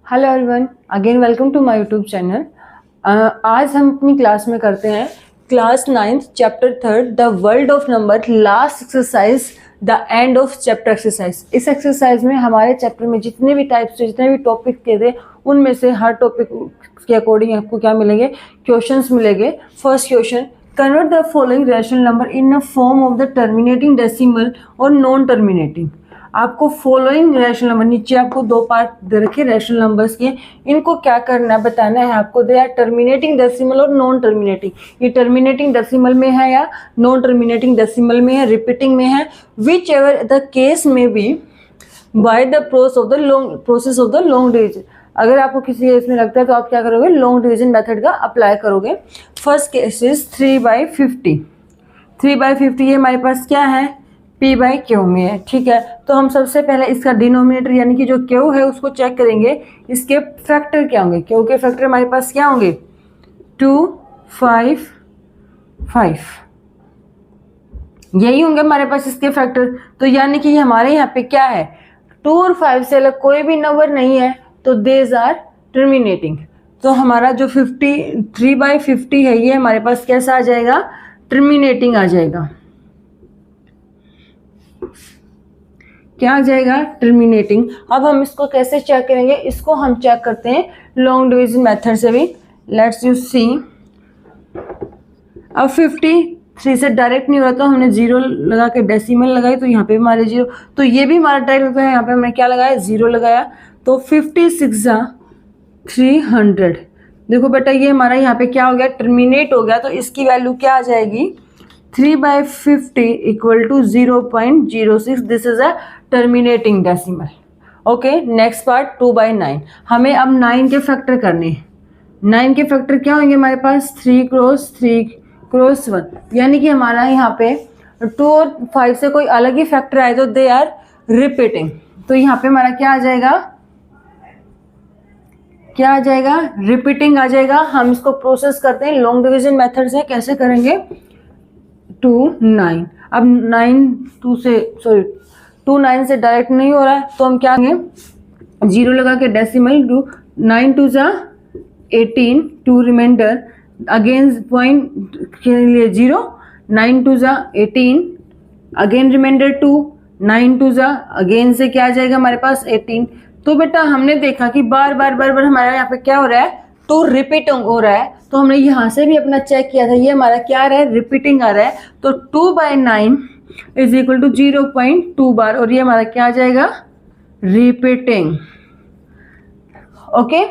Hello everyone, again welcome to my YouTube channel. आज हम अपनी क्लास में करते हैं class 9th chapter 3 the world of number, last exercise, the end of chapter exercise. इस exercise में हमारे चैप्टर में जितने भी टाइप्स जितने भी टॉपिक के थे उनमें से हर टॉपिक के अकॉर्डिंग आपको क्या मिलेंगे, क्वेश्चंस मिलेंगे। First question, convert the following rational number in a form of the terminating decimal और नॉन टर्मिनेटिंग। आपको फॉलोइंग रैशनल नंबर, नीचे आपको दो पार्ट दे रखे रैशनल नंबर्स के, इनको क्या करना है बताना है आपको। दे आर टर्मिनेटिंग डेसिमल और नॉन टर्मिनेटिंग। ये टर्मिनेटिंग डेसिमल में है या नॉन टर्मिनेटिंग डेसिमल में है, रिपीटिंग में है, विच एवर द केस में be by the process of the long division. अगर आपको किसी केस में लगता है तो आप क्या करोगे, लॉन्ग डिवीजन मेथड का अप्लाई करोगे। First case is 3/50। 3/50 ये हमारे पास क्या है, P/Q में है, ठीक है। तो हम सबसे पहले इसका डिनोमिनेटर यानी कि जो Q है उसको चेक करेंगे, इसके फैक्टर क्या होंगे। Q के फैक्टर हमारे पास क्या होंगे, 2, 5, 5 यही होंगे हमारे पास इसके फैक्टर। तो यानी कि हमारे यहाँ पे क्या है, 2 और 5 से अलग कोई भी नंबर नहीं है, तो देज आर टर्मिनेटिंग। तो हमारा जो 3/50 है ये हमारे पास कैसा आ जाएगा, टर्मिनेटिंग आ जाएगा। क्या आ जाएगा, टर्मिनेटिंग। अब हम इसको कैसे चेक करेंगे, इसको हम चेक करते हैं लॉन्ग डिवीजन मेथड से भी। लेट्स यू सी, अब 53 से डायरेक्ट नहीं हो रहा तो हमने 0 लगा के डेसिमल लगाई, तो यहाँ पे हमारे 0, तो ये भी हमारा डायरेक्ट होता है, यहाँ पे हमने क्या लगाया, 0 लगाया। तो 56 300। देखो बेटा ये हमारा यहाँ पे क्या हो गया, टर्मिनेट हो गया। तो इसकी वैल्यू क्या आ जाएगी, 3/50 equal to 0.06। This is a terminating decimal. Okay, next part 2/9। हमें अब 9 के फैक्टर करने हैं। 9 के फैक्टर क्या होंगे हमारे पास, 3 क्रॉस 3 क्रॉस 1, यानी कि हमारा यहाँ पे 2 और 5 से कोई अलग ही फैक्टर आए तो दे आर रिपीटिंग। तो यहाँ पे हमारा क्या आ जाएगा, क्या आ जाएगा, रिपीटिंग आ जाएगा। हम इसको प्रोसेस करते हैं लॉन्ग डिवीजन मेथड से। कैसे करेंगे, 2 9। अब 2 9 से डायरेक्ट नहीं हो रहा है तो हम क्या करेंगे, 0 लगा के डेसिमल 2, 9 2 जा 18, 2 रिमाइंडर अगेन पॉइंट के लिए 0, 9 2 जा 18, अगेन रिमाइंडर 2, 9 2 जा अगेन से क्या आ जाएगा हमारे पास 18। तो बेटा हमने देखा कि बार बार हमारे यहाँ पे क्या हो रहा है, तो रिपीट हो रहा है। तो हमने यहाँ से भी अपना चेक किया था, ये हमारा क्या आ रहा है, रिपीटिंग आ रहा है। तो 2/9 इज इक्वल टू 0.2 बार, और ये हमारा क्या आ जाएगा, repeating. Okay,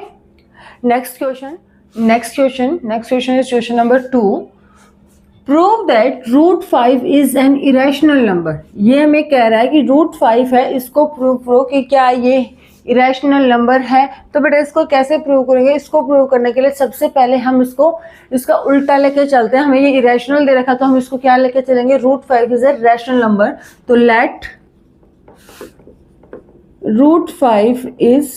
next question is question number 2। Prove that √5 is an irrational number. ये हमें कह रहा है कि √5 है, इसको प्रूव करो कि क्या ये इरेशनल नंबर है। तो बेटा इसको कैसे प्रूव करेंगे, इसको प्रूव करने के लिए सबसे पहले हम इसका उल्टा लेके चलते हैं। हमें ये इरेशनल दे रखा तो हम इसको क्या लेके चलेंगे, √5 इज ए रैशनल नंबर। तो लेट √5 इज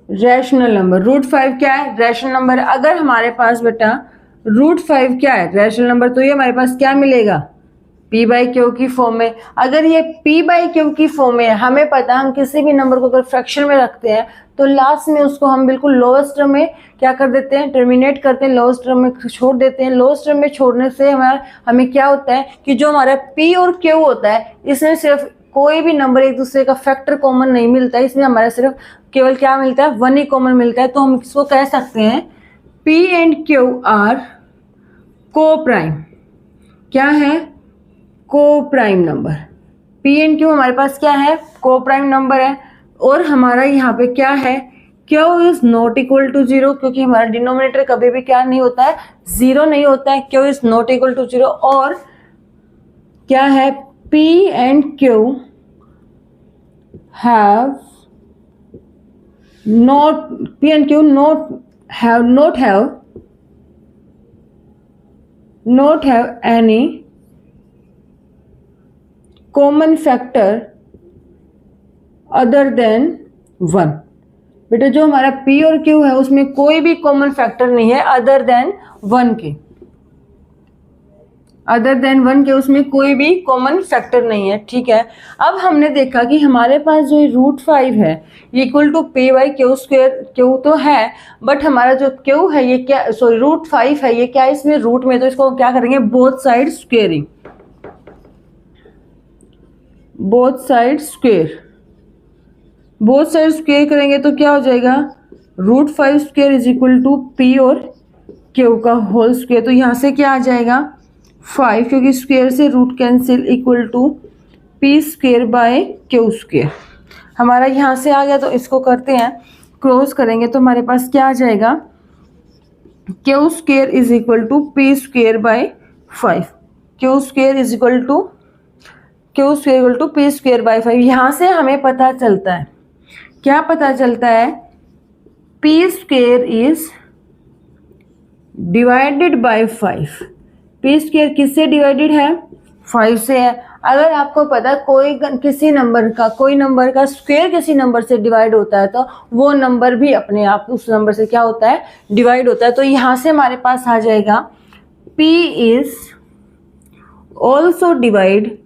रैशनल नंबर। √5 क्या है, रैशनल नंबर। अगर हमारे पास बेटा √5 क्या है, रैशनल नंबर, तो ये हमारे पास क्या मिलेगा, P/Q की फॉर्म में। अगर ये P/Q की फॉर्म में है, हमें पता है हम किसी भी नंबर को अगर फ्रैक्शन में रखते हैं तो लास्ट में उसको हम बिल्कुल लोएस्ट टर्म में क्या कर देते हैं, टर्मिनेट करते हैं, लोएस्ट टर्म में छोड़ देते हैं। लोएस्ट टर्म में छोड़ने से हमें क्या होता है कि जो हमारा P और Q होता है, इसमें सिर्फ कोई भी नंबर एक दूसरे का फैक्टर कॉमन नहीं मिलता है, इसमें हमारा सिर्फ केवल क्या मिलता है, 1 ही कॉमन मिलता है। तो हम इसको कह सकते हैं P एंड Q आर को प्राइम। क्या है, को prime number. P and Q हमारे पास क्या है, को प्राइम नंबर है। और हमारा यहाँ पे क्या है, Q is not equal to 0, क्योंकि हमारा डिनोमिनेटर कभी भी क्या नहीं होता है, 0 नहीं होता है। Q is not equal to 0। और क्या है, P and Q have not, P and Q not have any common factor other than 1। बेटा जो हमारा P और Q है उसमें कोई भी कॉमन फैक्टर नहीं है अदर देन 1 के। अदर देन 1 के उसमें कोई भी कॉमन फैक्टर नहीं है, ठीक है। अब हमने देखा कि हमारे पास जो √5 है ये equal to p by Q square, Q तो है बट हमारा जो क्यू है ये क्या, सॉरी √5 है, ये क्या है इसमें रूट में, तो इसको क्या करेंगे both side squaring, both side square, both side square करेंगे तो क्या हो जाएगा √5 square is equal to p और क्यू का होल स्क्वेयर। तो यहाँ से क्या आ जाएगा 5, क्योंकि स्क्वेयर से root cancel, equal to p square by Q square. हमारा यहाँ से आ गया, तो इसको करते हैं क्रॉस करेंगे तो हमारे पास क्या आ जाएगा Q square is equal to p square by 5, Q square is equal to p square by 5। यहाँ से हमें पता चलता है, क्या पता चलता है, p square is divided by 5। p square किससे डिवाइडेड है 5 से है। अगर आपको पता कोई नंबर का स्क्वायर किसी नंबर से डिवाइड होता है तो वो नंबर भी अपने आप उस नंबर से क्या होता है डिवाइड होता है। तो यहाँ से हमारे पास आ जाएगा p is also divide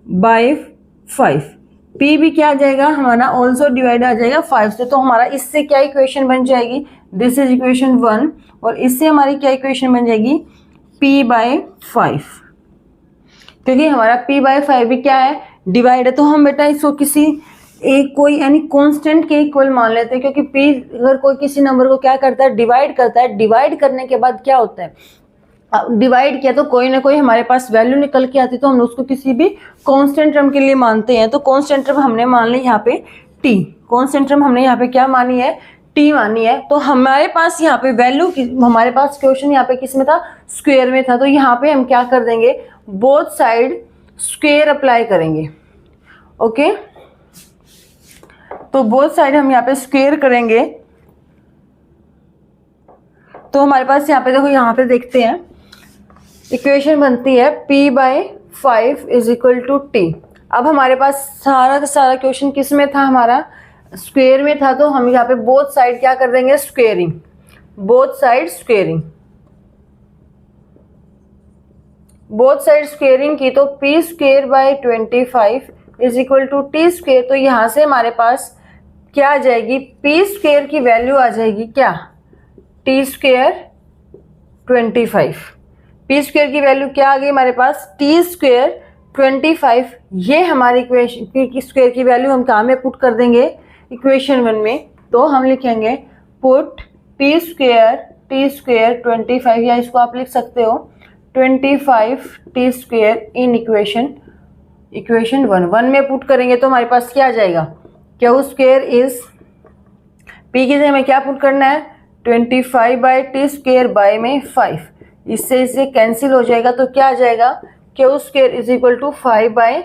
by 5, p भी क्या आ जाएगा हमारा ऑल्सो डिवाइड आ जाएगा 5 से। तो हमारा इससे क्या इक्वेशन बन जाएगी, दिस इज इक्वेशन 1, और इससे हमारी क्या इक्वेशन बन जाएगी p बाय 5, क्योंकि हमारा p बाय 5 भी क्या है डिवाइड है। तो हम बेटा इसको किसी एक कोई यानी कांस्टेंट के इक्वल मान लेते हैं, क्योंकि p अगर कोई किसी नंबर को क्या करता है डिवाइड करता है, डिवाइड करने के बाद क्या होता है, डिवाइड किया तो कोई ना कोई हमारे पास वैल्यू निकल के आती, तो हम उसको किसी भी कांस्टेंट टर्म के लिए मानते हैं। तो कांस्टेंट टर्म हमने मान ली यहाँ पे t, कांस्टेंट टर्म हमने यहाँ पे क्या मानी है t मानी है। तो हमारे पास यहाँ पे वैल्यू, हमारे पास क्वेश्चन यहाँ पे किस में था स्क्वायर में था, तो यहाँ पे हम क्या कर देंगे बोथ साइड स्क्वायर अप्लाई करेंगे। ओके, तो बोथ साइड हम यहाँ पे स्क्वायर करेंगे तो हमारे पास यहाँ पे देखो, यहाँ पे देखते हैं इक्वेशन बनती है p by 5 is equal to t। अब हमारे पास सारा का सारा क्वेश्चन किस में था, हमारा स्क्वायर में था, तो हम यहाँ पे बोथ साइड क्या कर देंगे squaring, both side squaring, both side squaring की तो p square by 25 is equal to t square. तो यहाँ से हमारे पास क्या आ जाएगी p स्क्वेयर की वैल्यू आ जाएगी क्या t स्क्वेयर 25, p स्क्वेयर की वैल्यू क्या आ गई हमारे पास t स्क्वेयर 25। ये हमारी इक्वेशन p स्क्वेयर की वैल्यू हम कहाँ में पुट कर देंगे इक्वेशन 1 में, तो हम लिखेंगे put p square t square 25, या इसको आप लिख सकते हो 25 t स्क्वेयर इन इक्वेशन 1 में पुट करेंगे तो हमारे पास क्या आ जाएगा क्यू स्क्वेयर इज p की जगह में क्या पुट करना है 25 बाई टी स्क्वेयर बाय में 5, इससे इसे कैंसिल हो जाएगा तो क्या आ जाएगा Q square is equal to 5 by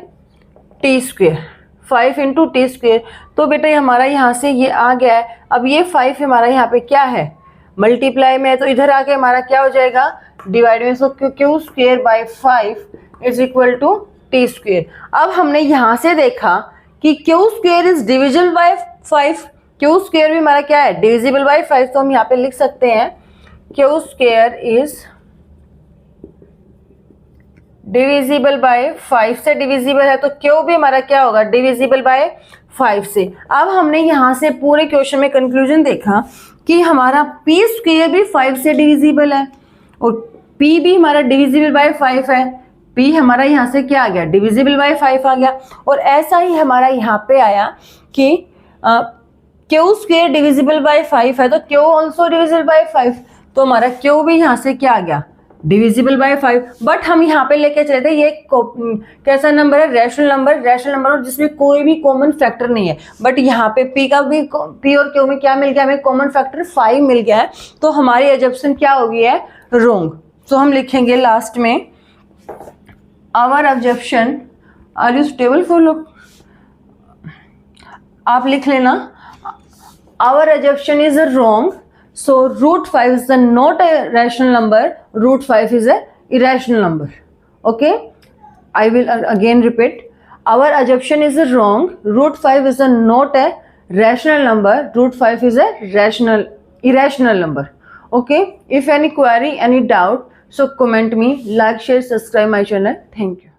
T square, 5 into T square. तो बेटा हमारा यहाँ से ये आ गया है। अब ये 5 हमारा यहाँ पे क्या है मल्टीप्लाई में है, तो इधर आके हमारा क्या हो जाएगा डिवाइड में, so Q square by 5 is equal to T square. अब हमने यहाँ से देखा कि Q square is divisible by 5, Q square भी हमारा क्या है डिविजिबल बाय 5, तो हम यहाँ पे लिख सकते हैं Q square is divisible by 5 से डिविजिबल है, तो क्यू भी हमारा क्या होगा डिविजिबल बाय 5 से। अब हमने यहाँ से पूरे क्वेश्चन में कंक्लूजन देखा कि हमारा p स्क्वेयर भी 5 से डिविजिबल है और p भी हमारा डिविजिबल बाय 5 है, p हमारा यहाँ से क्या आ गया डिविजिबल बाय 5 आ गया। और ऐसा ही हमारा यहाँ पे आया कि क्यू स्क्वेयर डिविजिबल बाय 5 है तो क्यू ऑल्सो डिविजिबल बाय 5, तो हमारा क्यू भी यहाँ से क्या आ गया डिविजिबल बाय 5। बट हम यहाँ पे लेके चले थे ये कैसा नंबर है रैशनल नंबर और जिसमें कोई भी कॉमन फैक्टर नहीं है, बट यहाँ पे p का भी p और q में क्या मिल गया हमें कॉमन फैक्टर 5 मिल गया है, तो हमारी एजम्पशन क्या हो गई है रॉन्ग। तो हम लिखेंगे लास्ट में our assumption, are you stable follow, आप लिख लेना our assumption is wrong, so √5 is not a rational number, √5 is a irrational number. Okay, I will again repeat, our assumption is wrong, √5 is not a rational number, √5 is a irrational number. Okay, if any query, any doubt, so comment me, like, share, subscribe my channel. Thank you.